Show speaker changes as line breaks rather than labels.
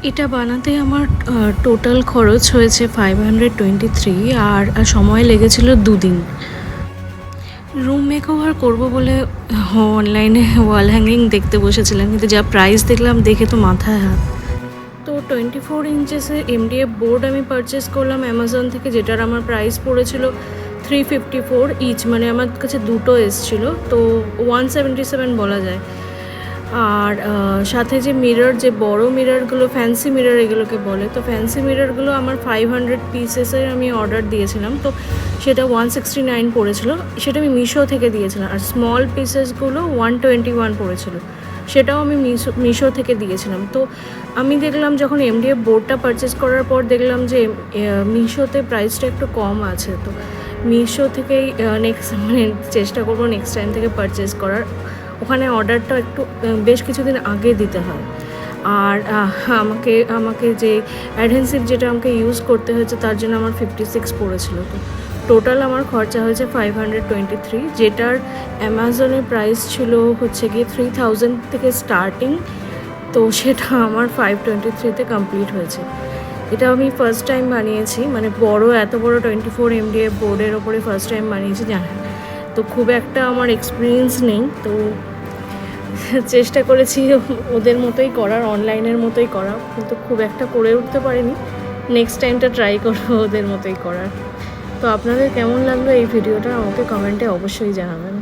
এটা বানাতে আমার টোটাল খরচ হয়েছে 523 আর সময় লেগেছিল 2 দিন। রুম মেকওভার করব বলে অনলাইনে ওয়াল হ্যাঙ্গিং দেখতে বসেছিলাম, কিন্তু যা প্রাইস দেখলাম দেখে তো মাথায় হাত। তো 24 ইঞ্চেসের এমডিএফ বোর্ড আমি পারচেস করলাম অ্যামাজন থেকে, যেটার আমার প্রাইস পড়েছিল 354 ইচ, মানে আমার কাছে দুটো এসেছিলো, তো 177 বলা যায়। আর সাথে যে মিরর, যে বড় মিররগুলো, ফ্যান্সি মিরর এগুলোকে বলে, তো ফ্যান্সি মিররগুলো আমার 500 পিসেসের আমি অর্ডার দিয়েছিলাম, তো সেটা 169 পড়েছিল, সেটা আমি মিশো থেকে দিয়েছিলাম। আর স্মল পিসেসগুলো 121 পড়েছিল, সেটাও আমি মিশো থেকে দিয়েছিলাম। তো আমি দেখলাম যখন এমডিএফ বোর্ডটা পারচেস করার পর দেখলাম যে মিশোতে প্রাইসটা একটু কম আছে, তো মিশো থেকেই মানে চেষ্টা করবো নেক্সট টাইম থেকে পারচেস করার। ওখানে অর্ডারটা একটু বেশ কিছুদিন আগে দিতে হয়। আর আমাকে যে অ্যাডহেসিভ যেটা আমাকে ইউজ করতে হয়েছে তার জন্য আমার 56 পড়েছিল। তো টোটাল আমার খরচা হয়েছে 523, যেটার অ্যামাজনের প্রাইস ছিল হচ্ছে গিয়ে 3000 থেকে স্টার্টিং, তো সেটা আমার 523তে কমপ্লিট হয়েছে। এটা আমি ফার্স্ট টাইম বানিয়েছি, মানে এত বড় 24 এমডিএফ বোর্ডের ওপরে ফার্স্ট টাইম বানিয়েছি, জানেন তো খুব একটা আমার এক্সপিরিয়েন্স নেই। তো চেষ্টা করেছি ওদের মতোই করার, অনলাইনের মতোই করা, কিন্তু খুব একটা করে উঠতে পারিনি। নেক্সট টাইমটা ট্রাই করবো ওদের মতোই করার। তো আপনাদের কেমন লাগলো এই ভিডিওটা আমাকে কমেন্টে অবশ্যই জানাবেন।